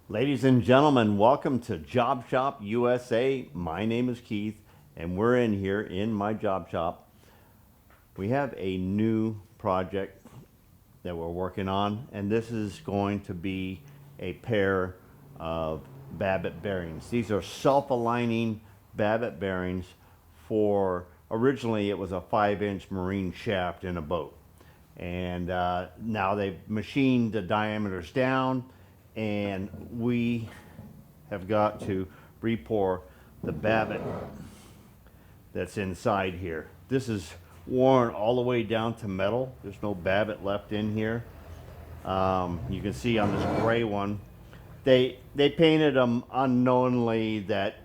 Ladies and gentlemen, welcome to Job Shop USA. My name is Keith, and we're in here in my job shop. We have a new project that we're working on, and this is going to be a pair of Babbitt bearings. These are self-aligning Babbitt bearings for, originally it was a 5-inch marine shaft in a boat. And now they've machined the diameters down, and we have got to re-pour the Babbitt that's inside here. This is worn all the way down to metal. There's no Babbitt left in here. You can see on this gray one, they painted them unknowingly that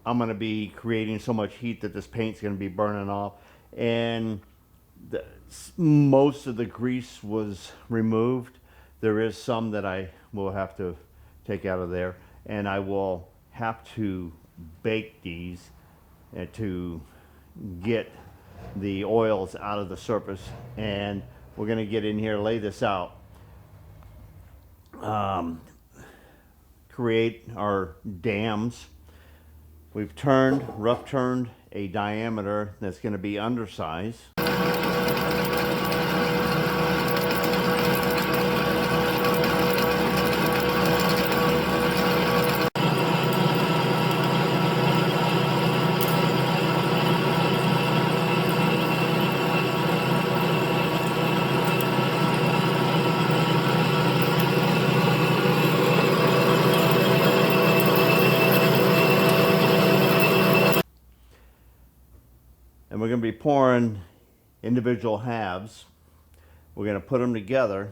I'm going to be creating so much heat that this paint's going to be burning off, and most of the grease was removed. There is some that I will have to take out of there, and I will have to bake these to get the oils out of the surface. And we're going to get in here, lay this out, create our dams. We've rough turned a diameter that's going to be undersized. And we're going to be pouring individual halves. We're going to put them together.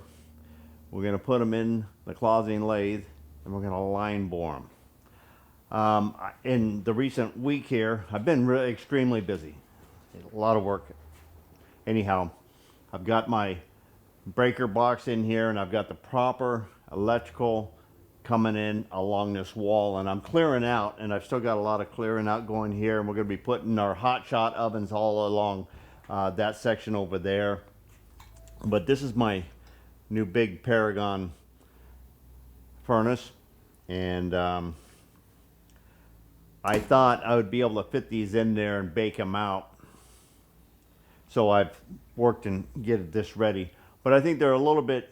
We're going to put them in the closing lathe, and we're going to line bore them. In the recent week here, I've been really extremely busy. A lot of work. Anyhow, I've got my breaker box in here, and I've got the proper electrical coming in along this wall, and I'm clearing out, and I've still got a lot of clearing out going here, and we're going to be putting our hot shot ovens all along that section over there. But this is my new big Paragon furnace, and I thought I would be able to fit these in there and bake them out. So I've worked and get this ready, but I think they're a little bit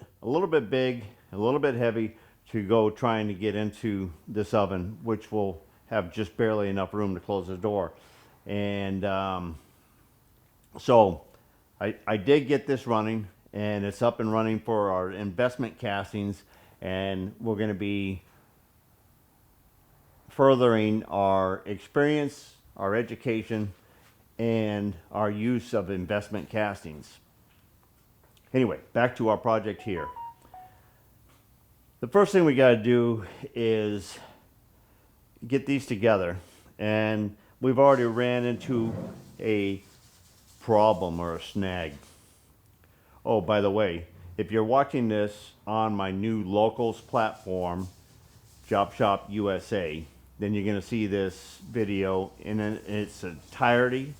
big, a little bit heavy to go trying to get into this oven, which will have just barely enough room to close the door. And so I did get this running, and it's up and running for our investment castings, and we're going to be furthering our experience, our education, and our use of investment castings. Anyway, back to our project here. The first thing we got to do is get these together, and we've already ran into a problem or a snag. Oh, by the way, if you're watching this on my new locals platform, Job Shop USA, then you're going to see this video in its entirety.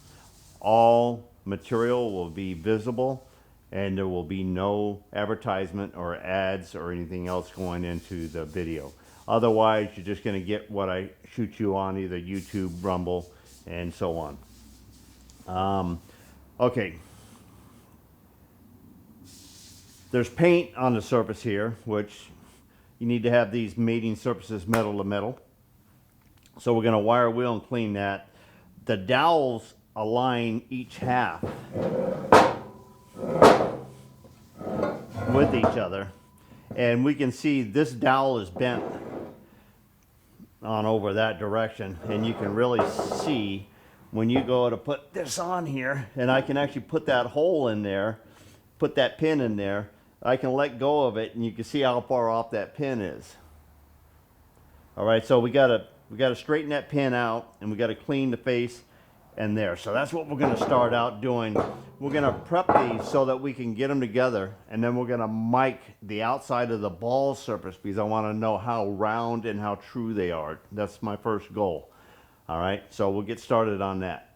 All material will be visible, and there will be no advertisement or ads or anything else going into the video. Otherwise, you're just going to get what I shoot you on either YouTube, Rumble, and so on. Okay. There's paint on the surface here, which you need to have these mating surfaces metal to metal. So we're going to wire wheel and clean that. The dowels align each half with each other, and we can see this dowel is bent on over that direction, and you can really see when you go to put this on here, and I can actually put that hole in there, put that pin in there, I can let go of it and you can see how far off that pin is. All right, so we gotta straighten that pin out, and we gotta clean the face and there. So that's what we're gonna start out doing. We're gonna prep these so that we can get them together, and then we're gonna mic the outside of the ball surface because I wanna know how round and how true they are. That's my first goal. All right, so we'll get started on that.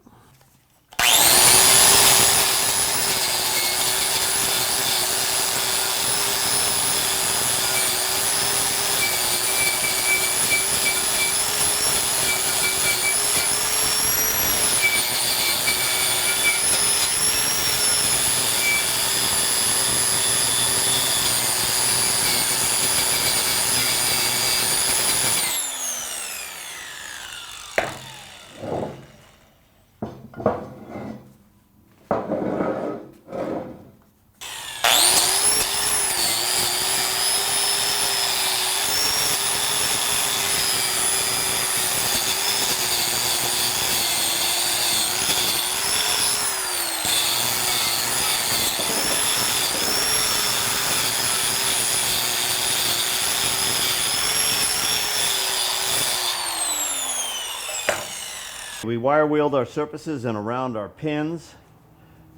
We wire wheeled our surfaces and around our pins.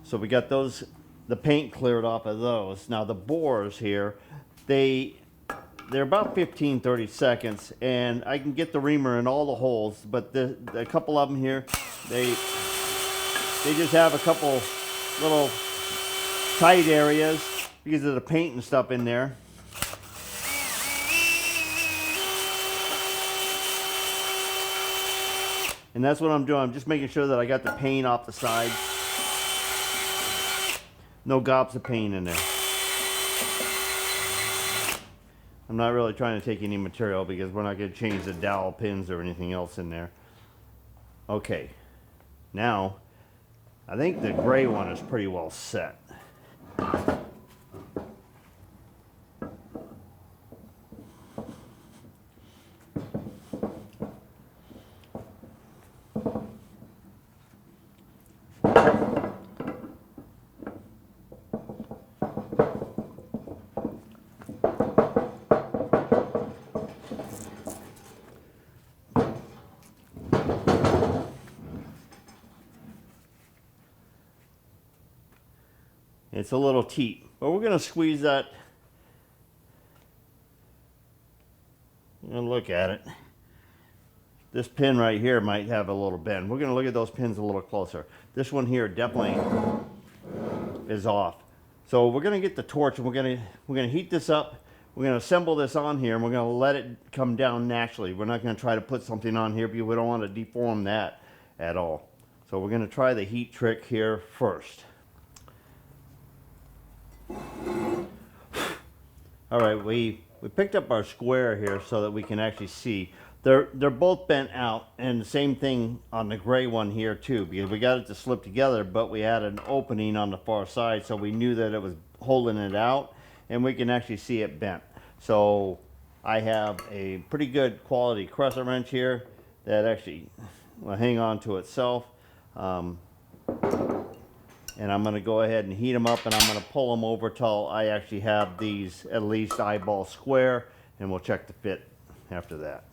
So we got those, the paint cleared off of those. Now the bores here, they're about 15-30 seconds, and I can get the reamer in all the holes, but a couple of them here, they just have a couple little tight areas because of the paint and stuff in there. And that's what I'm doing. I'm just making sure that I got the paint off the side. No gobs of paint in there. I'm not really trying to take any material because we're not going to change the dowel pins or anything else in there. Okay. Now, I think the gray one is pretty well set. It's a little teat, but we're going to squeeze that. I'm going to look at it. This pin right here might have a little bend. We're going to look at those pins a little closer. This one here definitely is off. So we're going to get the torch and we're going to heat this up. We're going to assemble this on here and we're going to let it come down naturally. We're not going to try to put something on here because we don't want to deform that at all. So we're going to try the heat trick here first. All right, we picked up our square here so that we can actually see. They're both bent out, and the same thing on the gray one here too, because we got it to slip together, but we had an opening on the far side, so we knew that it was holding it out, and we can actually see it bent. So I have a pretty good quality crescent wrench here that actually will hang on to itself. And I'm going to go ahead and heat them up, and I'm going to pull them over till I actually have these at least eyeball square, and we'll check the fit after that.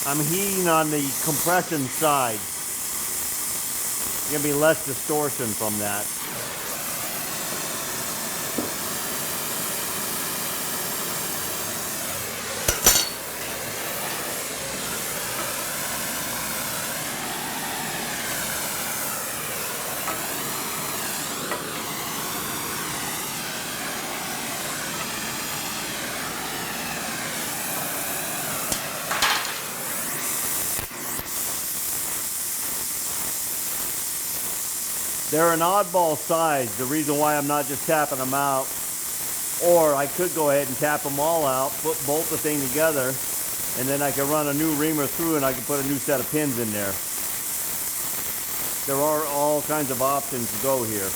I'm heating on the compression side. Gonna be less distortion from that. They're an oddball size, the reason why I'm not just tapping them out. Or I could go ahead and tap them all out, bolt the thing together, and then I can run a new reamer through and I can put a new set of pins in there. There are all kinds of options to go here.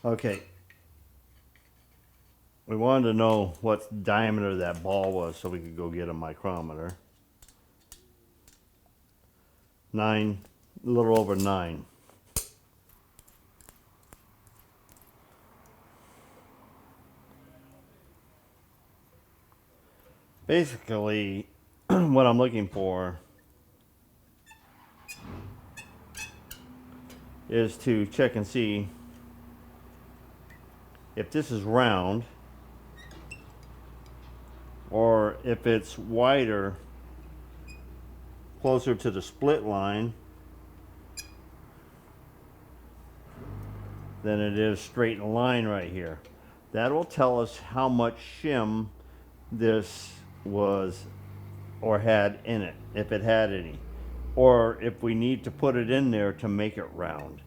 Okay. We wanted to know what diameter that ball was so we could go get a micrometer. 9, a little over 9. Basically, what I'm looking for is to check and see if this is round or if it's wider closer to the split line than it is straight in line right here. That will tell us how much shim this was or had in it, if it had any, or if we need to put it in there to make it round.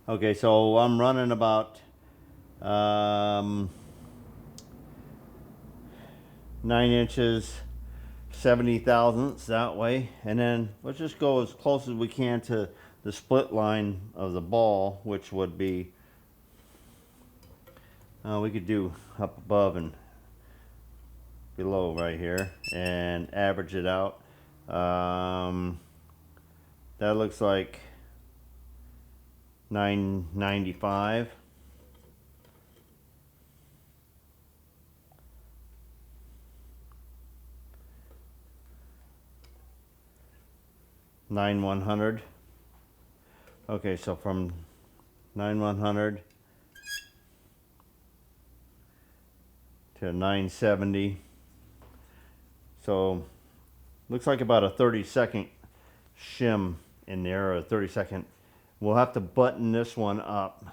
Okay, so I'm running about 9 inches, 70 thousandths that way, and then let's just go as close as we can to the split line of the ball, which would be we could do up above and below right here and average it out. That looks like $9.95. $9,100. Okay, so from $9,100 to $970. So looks like about a 30-second shim in there, or a 30-second. We'll have to button this one up.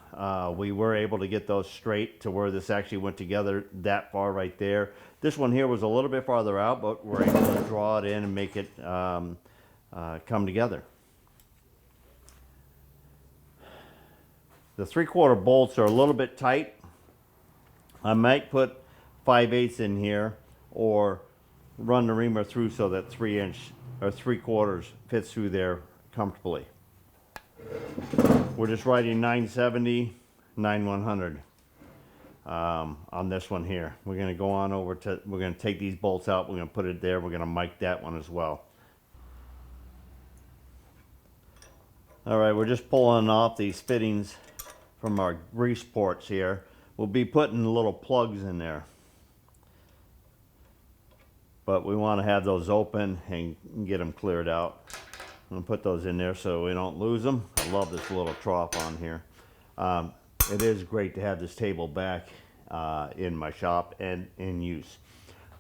We were able to get those straight to where this actually went together that far right there. This one here was a little bit farther out, but we're able to draw it in and make it come together. The 3/4 bolts are a little bit tight. I might put 5/8 in here, or run the reamer through so that 3" or 3/4 fits through there comfortably. We're just writing 970, 9,100 on this one here. We're going to go on over to, we're going to take these bolts out, we're going to put it there, we're going to mic that one as well. Alright, we're just pulling off these fittings from our grease ports here. We'll be putting little plugs in there, but we want to have those open and get them cleared out. I'm going to put those in there so we don't lose them. I love this little trough on here. It is great to have this table back in my shop and in use.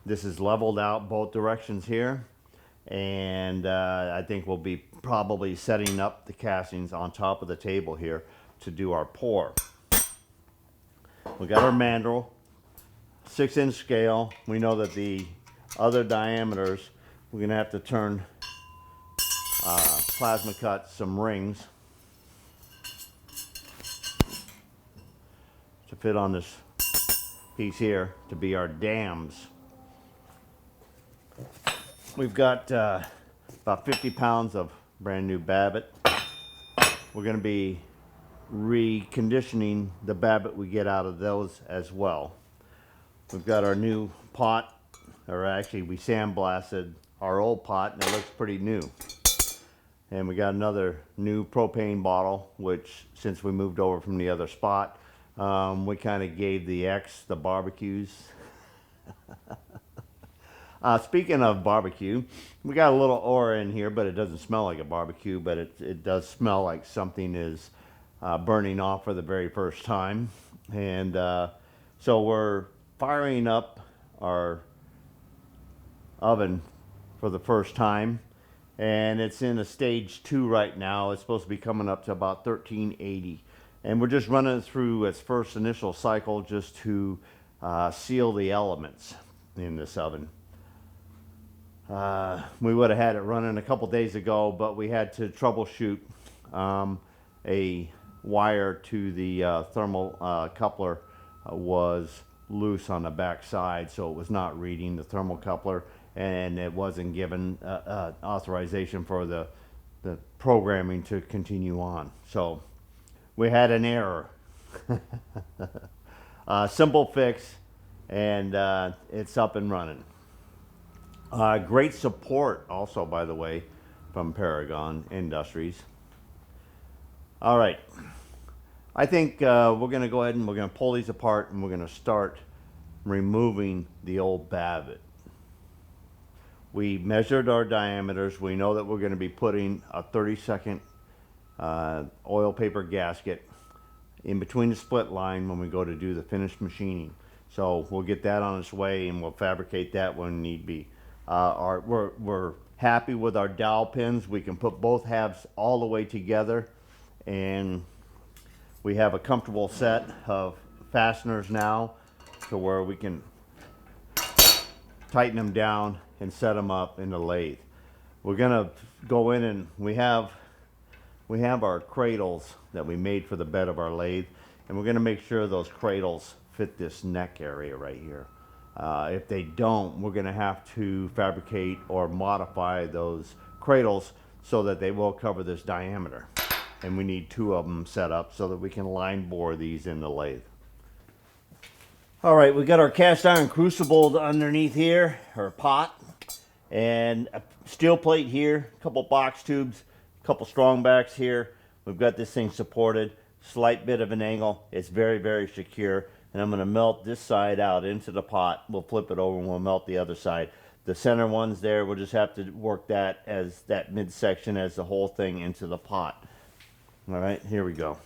This is leveled out both directions here, and I think we'll be probably setting up the castings on top of the table here to do our pour. We got our mandrel, 6-inch scale. We know that the other diameters, we're going to have to turn plasma cut some rings to fit on this piece here to be our dams. We've got about 50 pounds of brand new Babbitt. We're going to be reconditioning the Babbitt we get out of those as well. We've got our new pot, or actually we sandblasted our old pot and it looks pretty new. And we got another new propane bottle, which since we moved over from the other spot, we kind of gave the barbecues. Speaking of barbecue, we got a little aura in here, but it doesn't smell like a barbecue, but it does smell like something is burning off for the very first time. And so we're firing up our oven for the first time, and it's in a stage 2 right now. It's supposed to be coming up to about 1380, and we're just running it through its first initial cycle just to seal the elements in this oven. We would have had it running a couple days ago, but we had to troubleshoot a wire to the thermal coupler was loose on the back side, so it was not reading the thermal coupler, and it wasn't given authorization for the programming to continue on. So we had an error. Simple fix, and it's up and running. Great support also, by the way, from Paragon Industries. All right, I think we're going to go ahead and we're going to pull these apart, and we're going to start removing the old Babbitt. We measured our diameters. We know that we're going to be putting a 30-second oil paper gasket in between the split line when we go to do the finished machining. So we'll get that on its way, and we'll fabricate that when need be. We're happy with our dowel pins. We can put both halves all the way together, and we have a comfortable set of fasteners now to where we can tighten them down and set them up in the lathe. We're gonna go in, and we have our cradles that we made for the bed of our lathe, and we're gonna make sure those cradles fit this neck area right here. If they don't, we're gonna have to fabricate or modify those cradles so that they will cover this diameter. And we need 2 of them set up so that we can line bore these in the lathe. All right, we got our cast iron crucible underneath here, or pot, and a steel plate here, a couple box tubes, a couple strong backs here. We've got this thing supported, slight bit of an angle. It's very, very secure. And I'm going to melt this side out into the pot. We'll flip it over and we'll melt the other side. The center one's there. We'll just have to work that as that midsection as the whole thing into the pot. All right, here we go.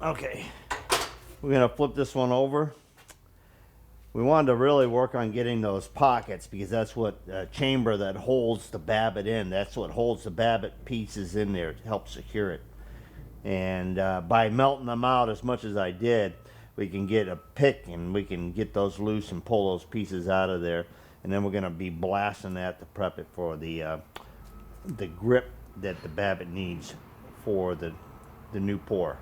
Okay, we're gonna flip this one over. We wanted to really work on getting those pockets because that's what chamber that holds the babbit in. That's what holds the babbit pieces in there to help secure it. And by melting them out as much as I did, we can get a pick and we can get those loose and pull those pieces out of there. And then we're gonna be blasting that to prep it for the grip that the babbit needs. for the new pour.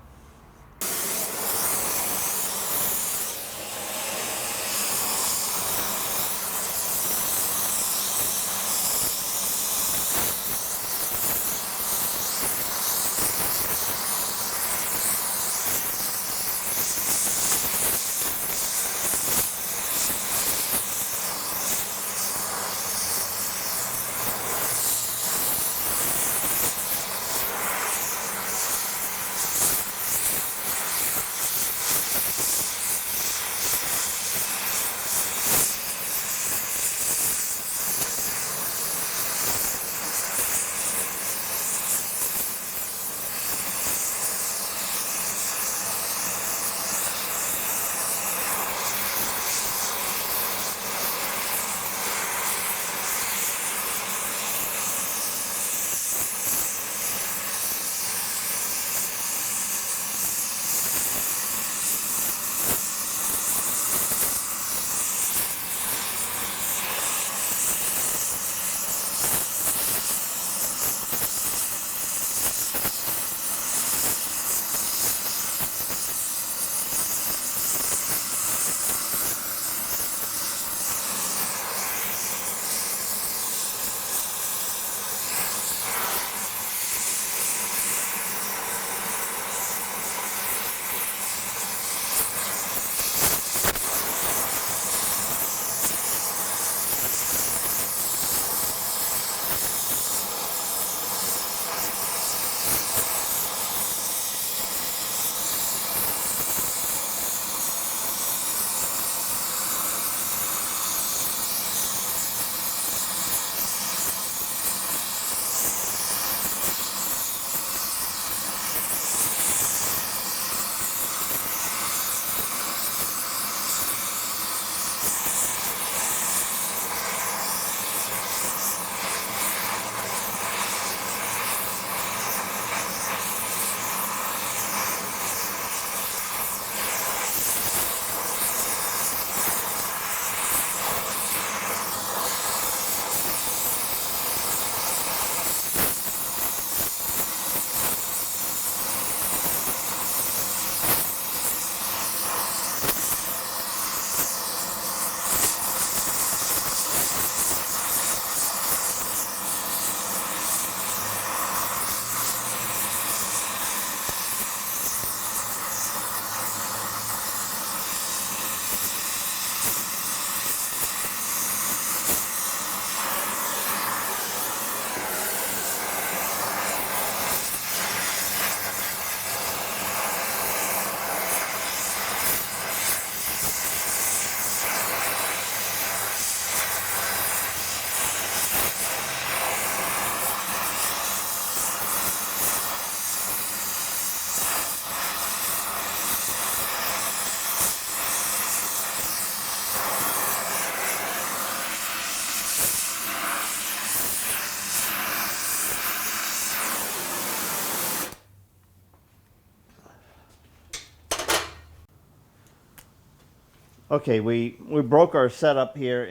Okay, we broke our setup here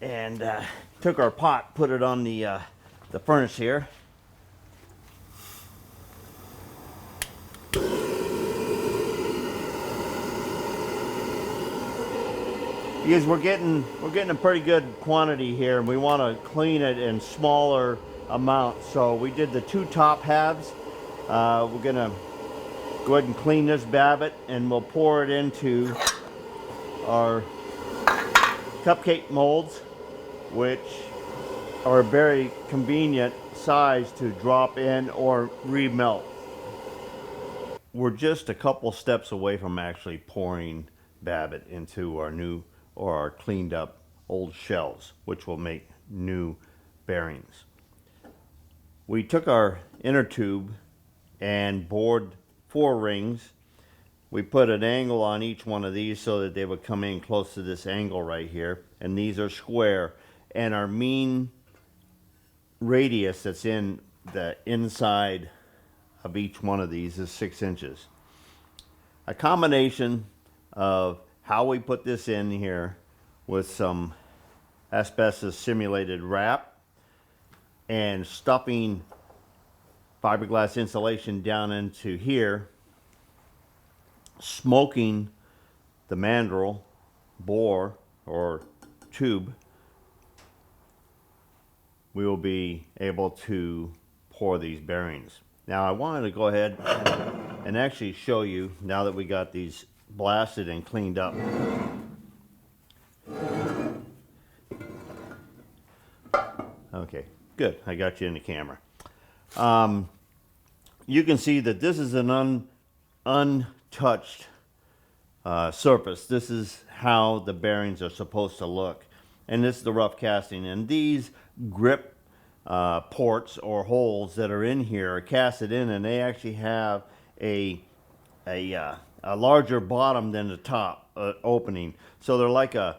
and took our pot, put it on the furnace here. Because we're getting a pretty good quantity here, and we want to clean it in smaller amounts. So we did the 2 top halves. We're gonna go ahead and clean this babbit, and we'll pour it into our cupcake molds, which are a very convenient size to drop in or remelt. We're just a couple steps away from actually pouring babbit into our new or our cleaned up old shells, which will make new bearings. We took our inner tube and bored 4 rings. We put an angle on each one of these so that they would come in close to this angle right here. And these are square. And our mean radius that's in the inside of each one of these is 6 inches. A combination of how we put this in here with some asbestos simulated wrap and stuffing fiberglass insulation down into here, smoking the mandrel, bore, or tube, we will be able to pour these bearings. Now I wanted to go ahead and actually show you, now that we got these blasted and cleaned up. Okay, good. I got you in the camera. You can see that this is an untouched surface. This is how the bearings are supposed to look. And this is the rough casting. And these grip ports or holes that are in here are casted in, and they actually have a larger bottom than the top opening. So they're like a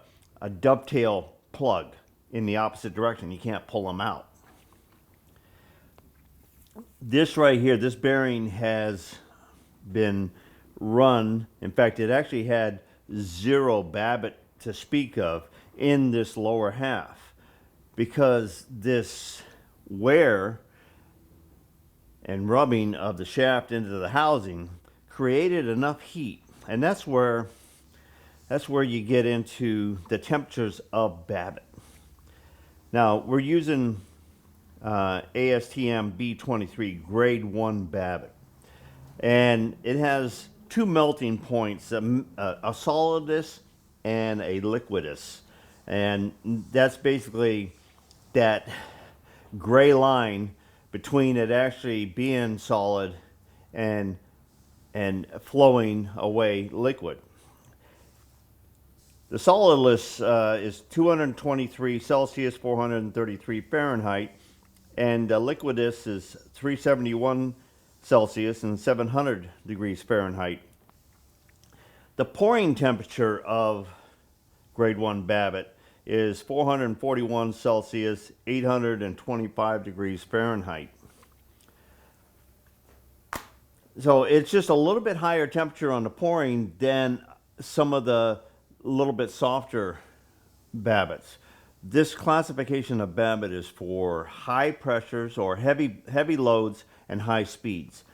dovetail plug in the opposite direction. You can't pull them out. This right here, this bearing has been run. In fact, it actually had 0 Babbitt to speak of in this lower half, because this wear and rubbing of the shaft into the housing created enough heat, and that's where you get into the temperatures of Babbitt. Now we're using ASTM B23 grade 1 Babbitt, and it has 2 melting points, a solidus and a liquidus, and that's basically that gray line between it actually being solid and flowing away liquid. The solidus is 223 Celsius, 433 Fahrenheit, and the liquidus is 371 Celsius and 700 degrees Fahrenheit. The pouring temperature of grade 1 Babbitt is 441 Celsius, 825 degrees Fahrenheit. So it's just a little bit higher temperature on the pouring than some of the little bit softer Babbitts. This classification of Babbitt is for high pressures or heavy loads and high speeds,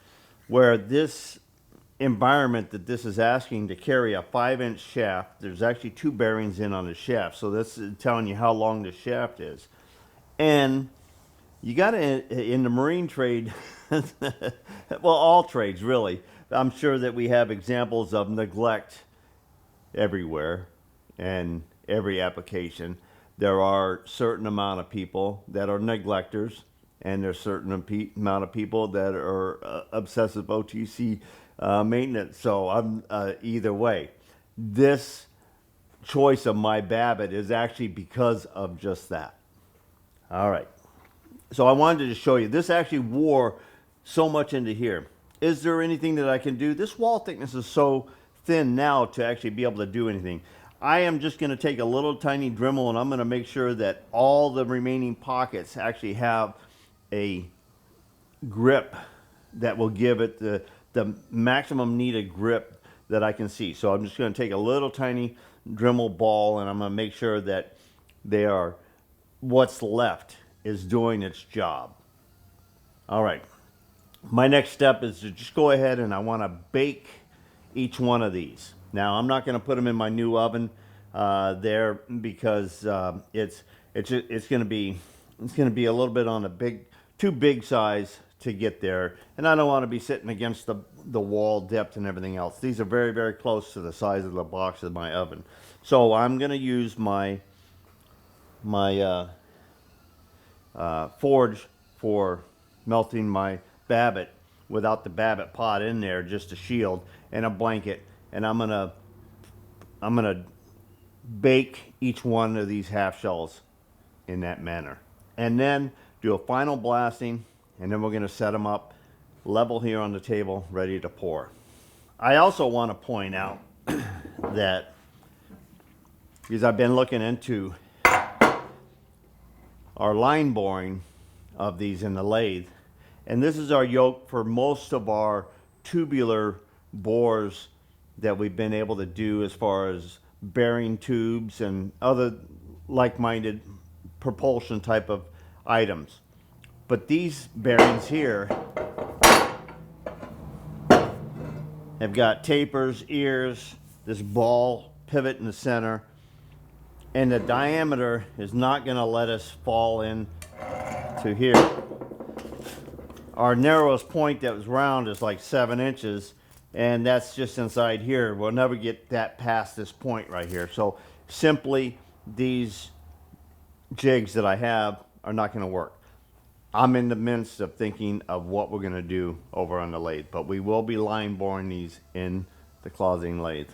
where this environment that this is asking to carry a 5-inch shaft, there's actually 2 bearings in on the shaft, so that's telling you how long the shaft is. And you got to, in the marine trade, well, all trades really, I'm sure that we have examples of neglect everywhere and every application. There are certain amount of people that are neglectors, and there's certain amount of people that are obsessive OTC maintenance. So I'm either way. This choice of my Babbitt is actually because of just that. All right. So I wanted to show you. This actually wore so much into here. Is there anything that I can do? This wall thickness is so thin now to actually be able to do anything. I am just going to take a little tiny Dremel, and I'm going to make sure that all the remaining pockets actually have a grip that will give it the maximum needed grip that I can see. So I'm just going to take a little tiny Dremel ball, and I'm going to make sure that what's left is doing its job. All right. My next step is to just go ahead and I want to bake each one of these. Now I'm not going to put them in my new oven there, because it's going to be a little bit on a too big size to get there, and I don't want to be sitting against the wall depth and everything else. These are very, very close to the size of the box of my oven. So I'm going to use my forge for melting my Babbitt without the Babbitt pot in there, just a shield and a blanket, and I'm gonna bake each one of these half shells in that manner, and then do a final blasting, and then we're going to set them up level here on the table, ready to pour. I also want to point out that, because I've been looking into our line boring of these in the lathe, and this is our yoke for most of our tubular bores that we've been able to do as far as bearing tubes and other like-minded propulsion type of items. But these bearings here have got tapers, ears, this ball pivot in the center, and the diameter is not going to let us fall in to here. Our narrowest point that was round is like 7 inches, and that's just inside here. We'll never get that past this point right here. So simply these jigs that I have are not going to work. I'm in the midst of thinking of what we're going to do over on the lathe, but we will be line boring these in the closing lathe.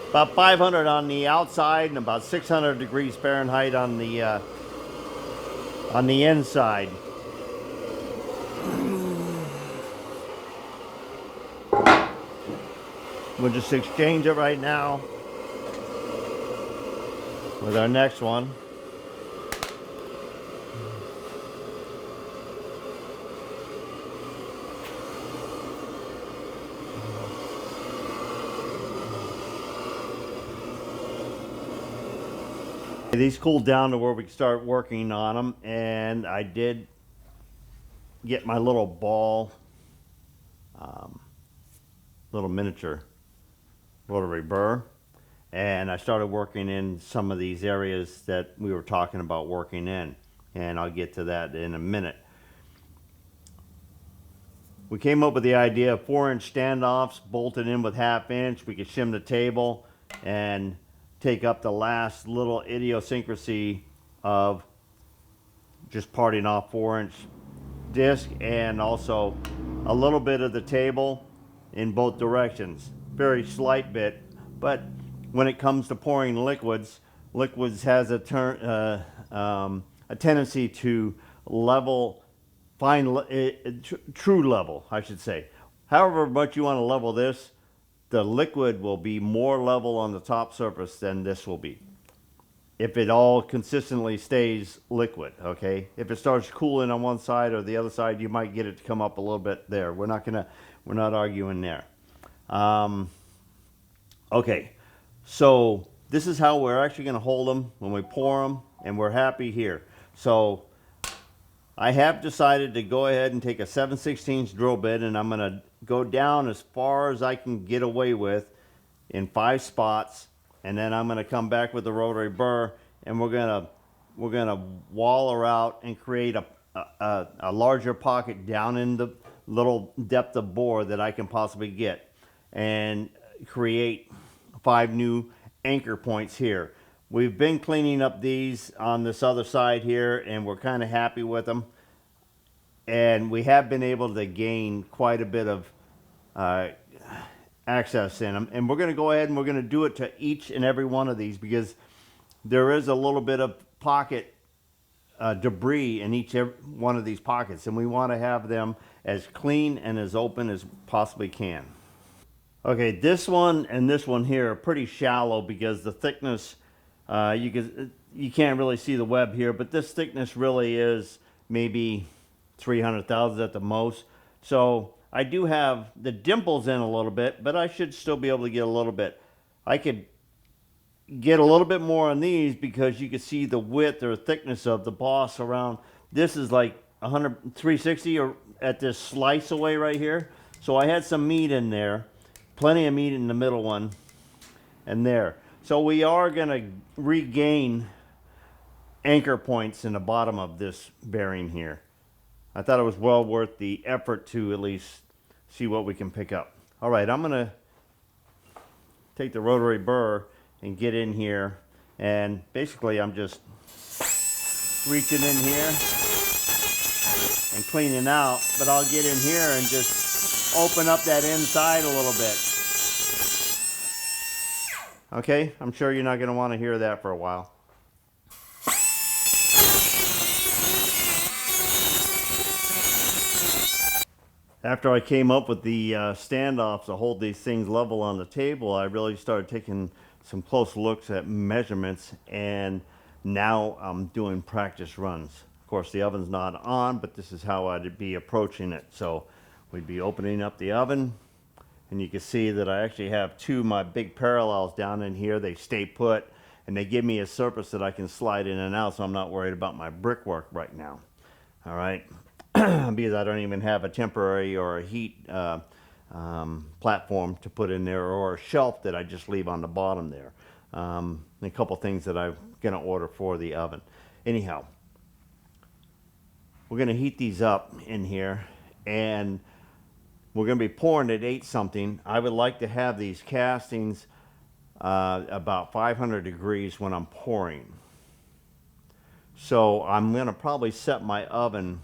About 500 on the outside and about 600 degrees Fahrenheit on the inside. We'll just exchange it right now with our next one. These cooled down to where we can start working on them, and I did get my little ball, little miniature rotary burr, and I started working in some of these areas that we were talking about working in, and I'll get to that in a minute. We came up with the idea of 4-inch standoffs bolted in with 1/2 inch. We could shim the table and take up the last little idiosyncrasy of just parting off 4-inch disc and also a little bit of the table in both directions. Very slight bit, but when it comes to pouring liquids has a tendency to level, true level, I should say. However much you want to level this, the liquid will be more level on the top surface than this will be, if it all consistently stays liquid. Okay, if it starts cooling on one side or the other side, you might get it to come up a little bit there. We're not arguing there. Okay, so this is how we're actually going to hold them when we pour them, and we're happy here. So I have decided to go ahead and take a 7/16 drill bit, and I'm going to go down as far as I can get away with in 5 spots, and then I'm going to come back with the rotary burr, and we're going to wall her out and create a larger pocket down in the little depth of bore that I can possibly get, and create 5 new anchor points here. We've been cleaning up these on this other side here, and we're kind of happy with them. And we have been able to gain quite a bit of access in them. And we're going to go ahead and we're going to do it to each and every one of these, because there is a little bit of pocket debris in each one of these pockets. And we want to have them as clean and as open as possibly can. Okay, this one and this one here are pretty shallow because the thickness, you can't really see the web here, but this thickness really is maybe 300,000 at the most. So I do have the dimples in a little bit, but I should still be able to get a little bit. I could get a little bit more on these because you can see the width or thickness of the boss around. This is like 360 or at this slice away right here. So I had some meat in there, plenty of meat in the middle one and there. So we are going to regain anchor points in the bottom of this bearing here. I thought it was well worth the effort to at least see what we can pick up. All right, I'm going to take the rotary burr and get in here, and basically I'm just reaching in here and cleaning out, but I'll get in here and just open up that inside a little bit. Okay, I'm sure you're not going to want to hear that for a while. After I came up with the standoffs to hold these things level on the table, I really started taking some close looks at measurements, and now I'm doing practice runs. Of course, the oven's not on, but this is how I'd be approaching it. So we'd be opening up the oven, And you can see that I actually have two of my big parallels down in here. They stay put, and they give me a surface that I can slide in and out, so I'm not worried about my brickwork right now. All right, because I don't even have a temporary or a heat platform to put in there, or a shelf that I just leave on the bottom there. And a couple things that I'm going to order for the oven. Anyhow, we're going to heat these up in here, and we're going to be pouring at 8 something. I would like to have these castings about 500 degrees when I'm pouring. So I'm going to probably set my oven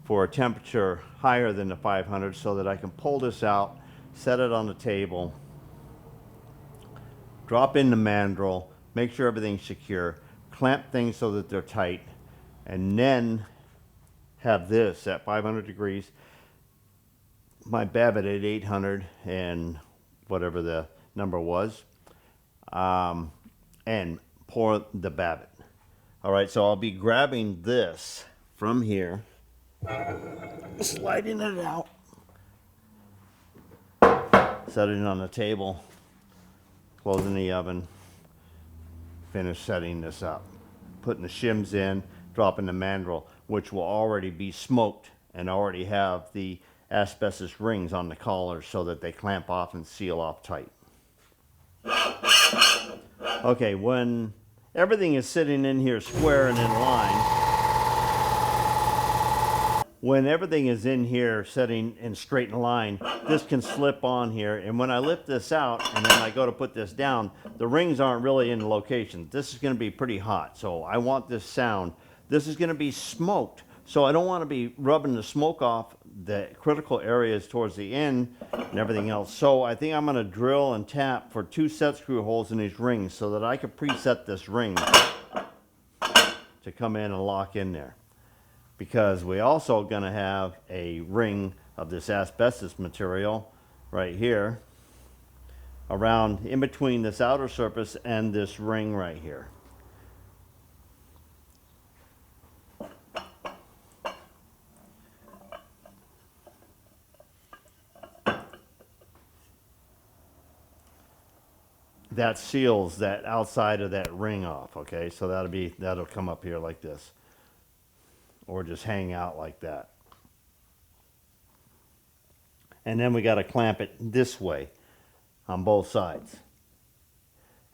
for a temperature higher than the 500 so that I can pull this out, set it on the table, drop in the mandrel, make sure everything's secure, clamp things so that they're tight, and then have this at 500 degrees, my Babbitt at 800 and whatever the number was, and pour the Babbitt. All right, so I'll be grabbing this from here, sliding it out, setting it on the table, closing the oven, finish setting this up, putting the shims in, dropping the mandrel, which will already be smoked and already have the asbestos rings on the collars so that they clamp off and seal off tight. Okay, when everything is sitting in here square and in line, when everything is in here sitting in straight line, this can slip on here, and when I lift this out and then I go to put this down, the rings aren't really in location. This is going to be pretty hot, so I want this sound. This is going to be smoked, so I don't want to be rubbing the smoke off the critical areas towards the end and everything else. So I think I'm going to drill and tap for 2 set screw holes in these rings so that I can preset this ring to come in and lock in there. Because we also going to have a ring of this asbestos material right here around in between this outer surface and this ring right here. That seals that outside of that ring off, okay? So that'll come up here like this, or just hang out like that. And then we got to clamp it this way on both sides,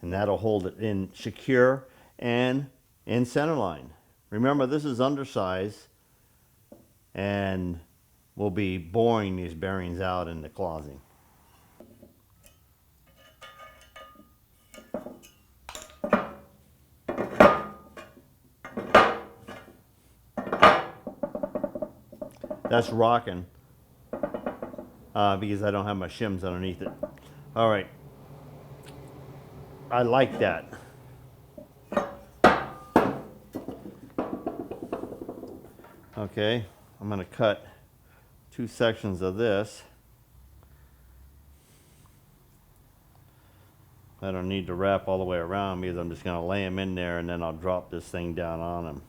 and that'll hold it in secure and in center line. Remember, this is undersized, and we'll be boring these bearings out in the closing. That's rocking because I don't have my shims underneath it. All right, I like that. Okay, I'm going to cut 2 sections of this. I don't need to wrap all the way around because I'm just going to lay them in there, and then I'll drop this thing down on them.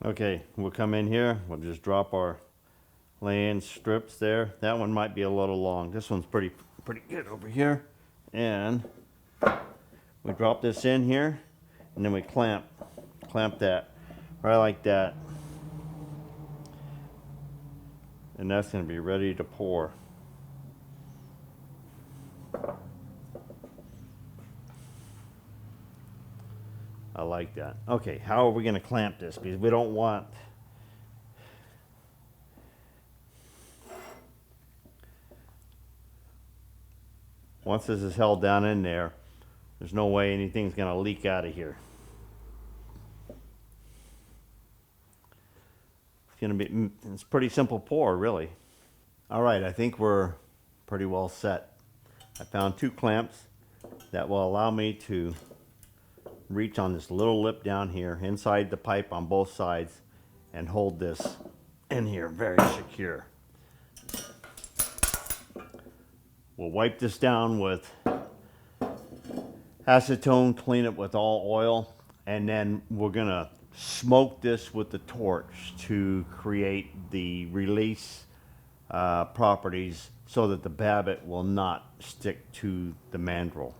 Okay, we'll come in here, we'll just drop our lay-in strips there. That one might be a little long. This one's pretty good over here. And we drop this in here, and then we clamp that right like that. And that's going to be ready to pour. I like that. Okay, how are we going to clamp this? Because we don't want once this is held down in there, there's no way anything's going to leak out of here. It's pretty simple pour, really. All right, I think we're pretty well set. I found 2 clamps that will allow me to reach on this little lip down here inside the pipe on both sides and hold this in here very secure. We'll wipe this down with acetone, clean it with all oil, and then we're going to smoke this with the torch to create the release properties so that the babbit will not stick to the mandrel.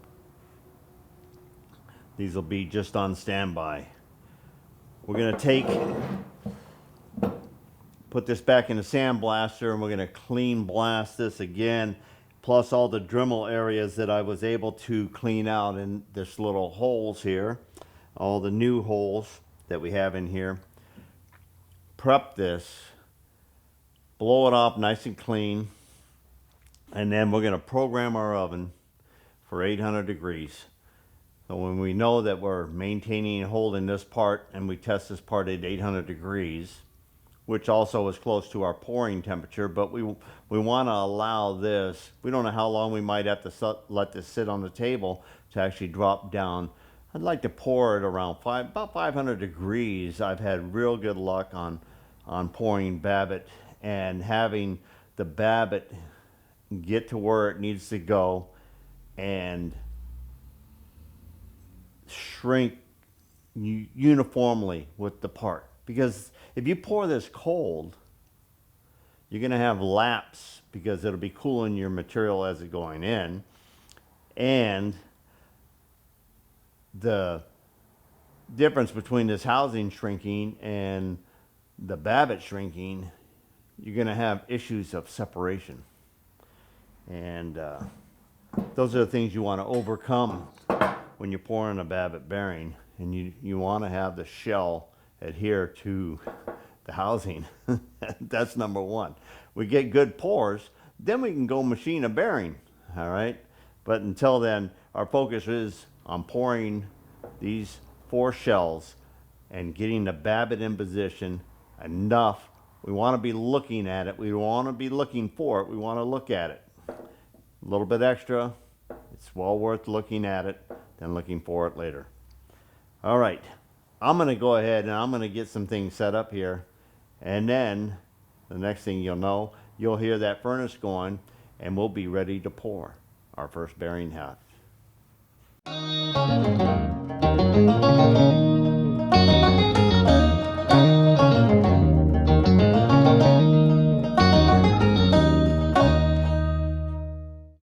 These will be just on standby. We're going to put this back in the sandblaster, and we're going to clean blast this again, plus all the Dremel areas that I was able to clean out in this little holes here, all the new holes that we have in here. Prep this, blow it off nice and clean, and then we're going to program our oven for 800 degrees. So when we know that we're maintaining and holding this part, and we test this part at 800 degrees, which also is close to our pouring temperature, but we want to allow this, we don't know how long we might have to let this sit on the table to actually drop down. I'd like to pour it around about 500 degrees. I've had real good luck on pouring babbit and having the babbit get to where it needs to go and shrink uniformly with the part. Because if you pour this cold, you're going to have lapse because it'll be cooling your material as it's going in. And the difference between this housing shrinking and the babbit shrinking, you're going to have issues of separation. And those are the things you want to overcome when you're pouring a babbit bearing. And you want to have the shell adhere to the housing. That's number one. We get good pours, then we can go machine a bearing, all right? But until then, our focus is on pouring these 4 shells and getting the babbit in position enough. We want to be looking at it. We don't want to be looking for it. We want to look at it. A little bit extra. It's well worth looking at it than looking for it later. All right. I'm going to go ahead and I'm going to get some things set up here. And then the next thing you'll know, you'll hear that furnace going, and we'll be ready to pour our first bearing half.